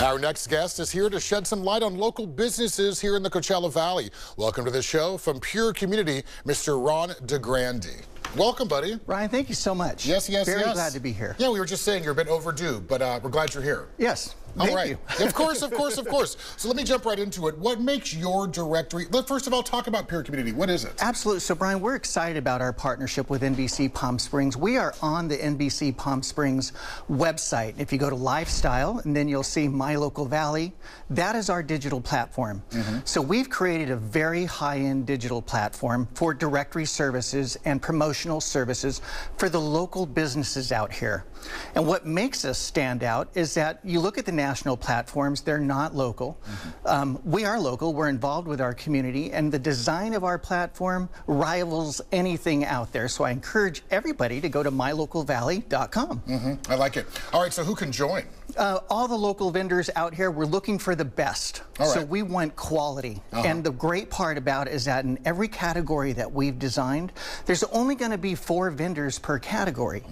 Our next guest is here to shed some light on local businesses here in the Coachella Valley. Welcome to the show from Pure Community, Mr. Ron DeGrande. Welcome, buddy. Ryan, thank you so much. Yes. Very glad to be here. Yeah, we were just saying you're a bit overdue, but we're glad you're here. Yes. All Thank right. you. Of course. So let me jump right into it. What makes your directory? Let's first of all talk about Pure Community. What is it? Absolutely. So, Brian, we're excited about our partnership with NBC Palm Springs. We are on the NBC Palm Springs website. If you go to Lifestyle, and then you'll see My Local Valley, that is our digital platform. So we've created a very high-end digital platform for directory services and promotional services for the local businesses out here. And what makes us stand out is that you look at the national platforms, they're not local. We are local, we're involved with our community, and the design of our platform rivals anything out there. So I encourage everybody to go to mylocalvalley.com. I like it. All right, so who can join? All the local vendors out here, we're looking for the best. All right. So we want quality. And the great part about it is that in every category that we've designed, there's only going to be 4 vendors per category.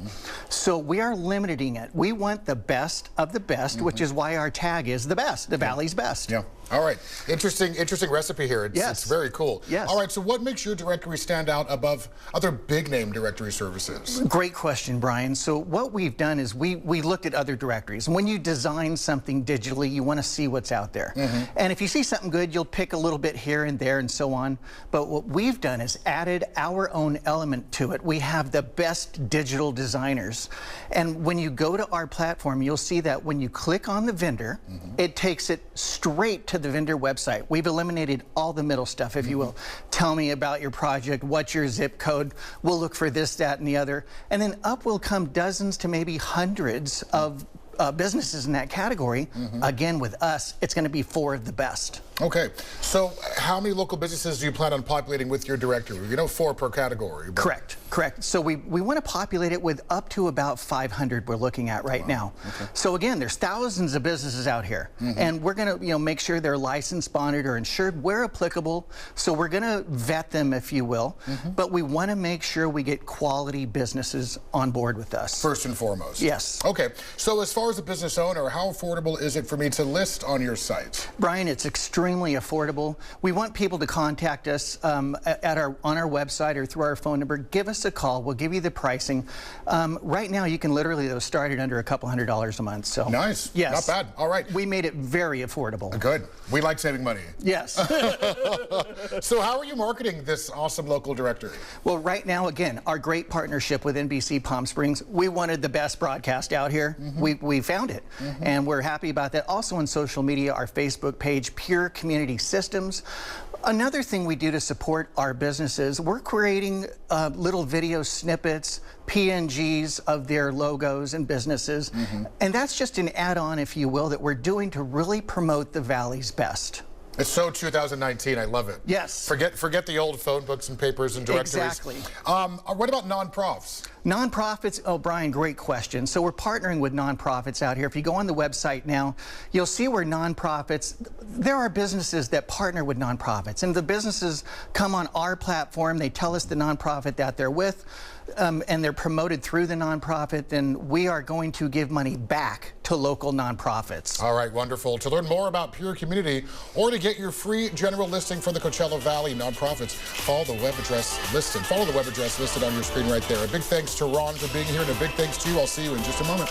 So we are limiting it. We want the best of the best, which is why our tag is the best, the Valley's best. Yeah. All right. Interesting recipe here. It's very cool. Yes. All right, so what makes your directory stand out above other big name directory services? Great question, Brian. So what we've done is we looked at other directories. When you design something digitally, you want to see what's out there. And if you see something good, you'll pick a little bit here and there and so on. But what we've done is added our own element to it. We have the best digital designers. And when you go to our platform, you'll see that when you click on the vendor, it takes it straight to the vendor website. We've eliminated all the middle stuff, if you will. Tell me about your project, what's your zip code, we'll look for this, that, and the other. And then up will come dozens to maybe hundreds of businesses in that category. Again, with us, it's going to be 4 of the best. Okay, so how many local businesses do you plan on populating with your directory? You know, 4 per category. But... Correct. So we want to populate it with up to about 500 we're looking at right now. So again, there's thousands of businesses out here, and we're going to make sure they're licensed, bonded, or insured where applicable. So we're going to vet them, if you will, but we want to make sure we get quality businesses on board with us. First and foremost. Yes. Okay, so as far as a business owner, how affordable is it for me to list on your site? Brian, it's extremely affordable. We want people to contact us on our website or through our phone number. Give us a call. We'll give you the pricing. Right now, you can literally start at under a couple $100s a month. So nice. Yes. Not bad. All right. We made it very affordable. Good. We like saving money. Yes. So how are you marketing this awesome local directory? Well, right now, again, our great partnership with NBC Palm Springs, we wanted the best broadcast out here. We found it, and we're happy about that. Also on social media, our Facebook page, Pure Community Systems. Another thing we do to support our businesses, we're creating little video snippets, PNGs of their logos and businesses. And that's just an add-on, if you will, that we're doing to really promote the Valley's best. It's so 2019. I love it. Yes. Forget the old phone books and papers and directories. Exactly. What about nonprofits? Nonprofits, oh, Brian, great question. So we're partnering with nonprofits out here. If you go on the website now, you'll see where nonprofits, there are businesses that partner with nonprofits, and the businesses come on our platform, they tell us the nonprofit that they're with, and they're promoted through the nonprofit, then we are going to give money back to local nonprofits. All right, wonderful. To learn more about Pure Community or to get your free general listing for the Coachella Valley nonprofits, follow the web address listed on your screen right there. A big thanks to Ron for being here, and a big thanks to you. I'll see you in just a moment.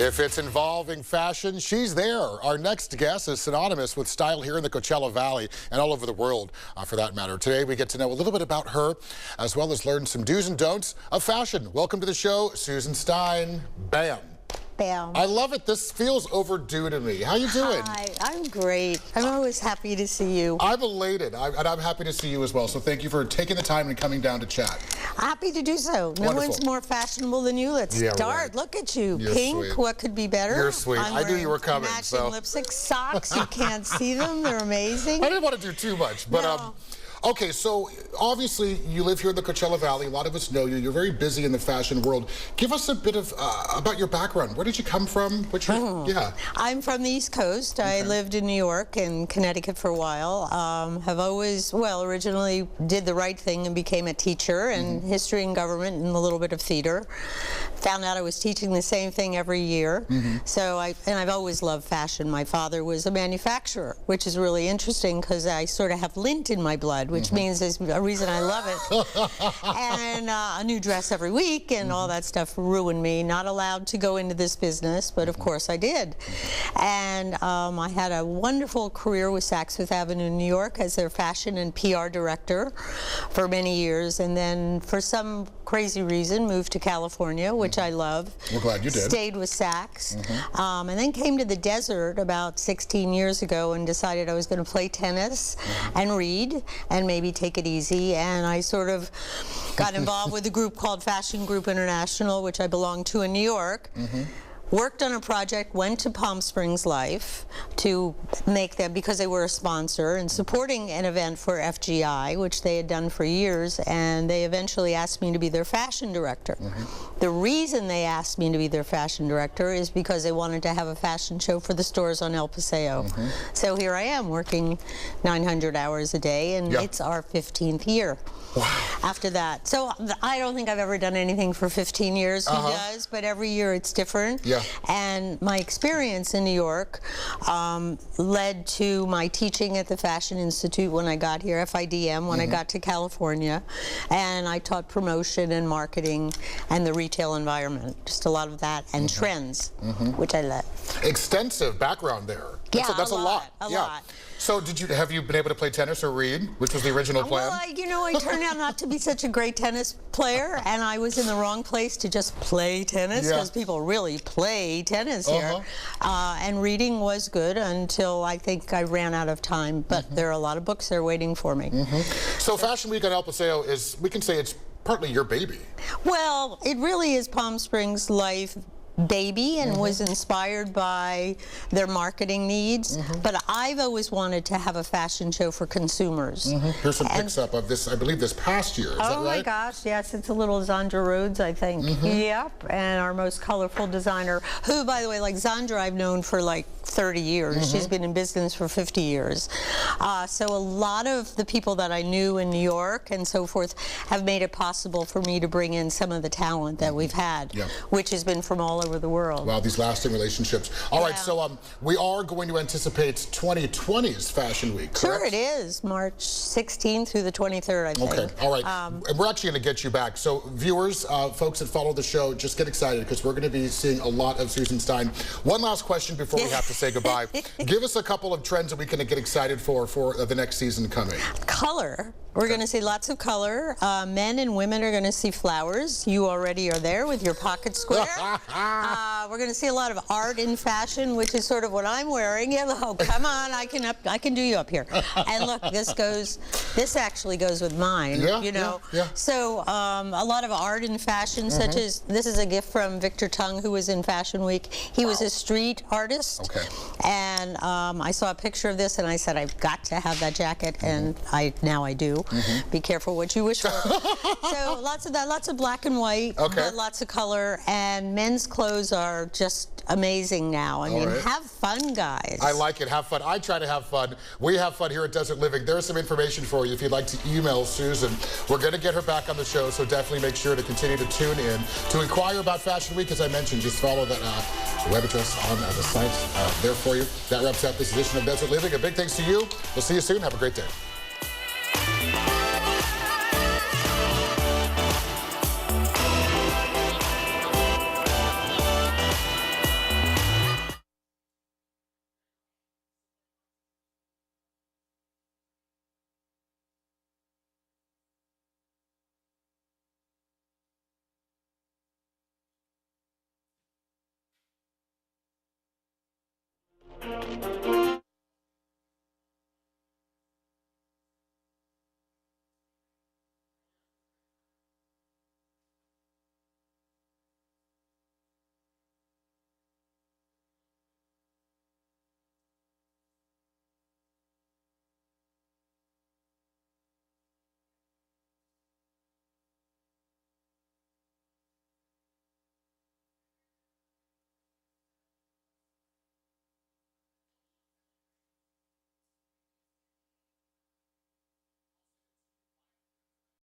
If it's involving fashion, she's there. Our next guest is synonymous with style here in the Coachella Valley and all over the world, for that matter. Today, we get to know a little bit about her, as well as learn some do's and don'ts of fashion. Welcome to the show, Susan Stein. Bam. Bam. I love it. This feels overdue to me. How you doing? Hi, I'm great. I'm always happy to see you. I'm elated, and I'm happy to see you as well. So thank you for taking the time and coming down to chat. Happy to do so. No Wonderful. one's more fashionable than you. Let's Yeah, start. right. Look at you. You're Pink. sweet. What could be better? You're sweet. I'm I knew you wearing were coming, matching so. lipstick, socks. You can't see them. They're amazing. I didn't want to do too much, but No. okay, so obviously you live here in the Coachella Valley. A lot of us know you. You're very busy in the fashion world. Give us a bit of about your background. Where did you come from? Yeah. I'm from the East Coast. I lived in New York and Connecticut for a while. Have always, well, originally did the right thing and became a teacher in history and government and a little bit of theater. Found out I was teaching the same thing every year. So I've always loved fashion. My father was a manufacturer, which is really interesting because I sort of have lint in my blood, which means there's a reason I love it. And a new dress every week and all that stuff ruined me. Not allowed to go into this business, but of course I did. And I had a wonderful career with Saks Fifth Avenue in New York as their fashion and PR director for many years, and then for some crazy reason moved to California, which I love. We're glad you did. Stayed with Saks, and then came to the desert about 16 years ago and decided I was going to play tennis and read and maybe take it easy. And I sort of got involved with a group called Fashion Group International, which I belong to in New York. Worked on a project, went to Palm Springs Life to make them, because they were a sponsor, and supporting an event for FGI, which they had done for years, and they eventually asked me to be their fashion director. The reason they asked me to be their fashion director is because they wanted to have a fashion show for the stores on El Paseo. So here I am working 900 hours a day, and it's our 15th year. After that. So I don't think I've ever done anything for 15 years. Who does? But every year it's different. And my experience in New York led to my teaching at the Fashion Institute when I got here, FIDM, when I got to California. And I taught promotion and marketing and the retail environment. Just a lot of that. And trends, which I love. Extensive background there. That's a lot. A lot. So have you been able to play tennis or read, which was the original plan? Well, I turned out not to be such a great tennis player, and I was in the wrong place to just play tennis, because people really play tennis here. And reading was good until I think I ran out of time, but there are a lot of books there waiting for me. So Fashion Week at El Paseo is, we can say it's partly your baby. Well, it really is Palm Springs Life baby, and was inspired by their marketing needs. But I've always wanted to have a fashion show for consumers. Here's some pics up of this, I believe, this past year. Is that right? Oh my gosh, yes, it's a little Zandra Rhodes, I think. Yep, and our most colorful designer, who, by the way, like Zandra, I've known for like 30 years. She's been in business for 50 years. So a lot of the people that I knew in New York and so forth have made it possible for me to bring in some of the talent that we've had, which has been from all over the world. Wow, these lasting relationships. All right, so we are going to anticipate 2020's Fashion Week, correct? Sure, it is. March 16th through the 23rd, I think. Okay, all right. And we're actually going to get you back. So viewers, folks that follow the show, just get excited, because we're going to be seeing a lot of Susan Stein. One last question before we have to say goodbye. Give us a couple of trends that we can get excited for the next season coming. Color. We're going to see lots of color. Men and women are going to see flowers. You already are there with your pocket square. We're going to see a lot of art in fashion, which is sort of what I'm wearing. Yeah, oh, come on, I can do you up here. And look, this actually goes with mine. You know. So a lot of art in fashion, such as, this is a gift from Victor Tung, who was in Fashion Week. He was a street artist. And I saw a picture of this, and I said, I've got to have that jacket, and now I do. Be careful what you wish for. So lots of that, lots of black and white, but lots of color, and men's clothes are just amazing now. I mean, have fun, guys. I like it. Have fun. I try to have fun. We have fun here at Desert Living. There's some information for you if you'd like to email Susan. We're going to get her back on the show, so definitely make sure to continue to tune in. To inquire about Fashion Week, as I mentioned, just follow that web address on the site there for you. That wraps up this edition of Desert Living. A big thanks to you. We'll see you soon. Have a great day. Bye.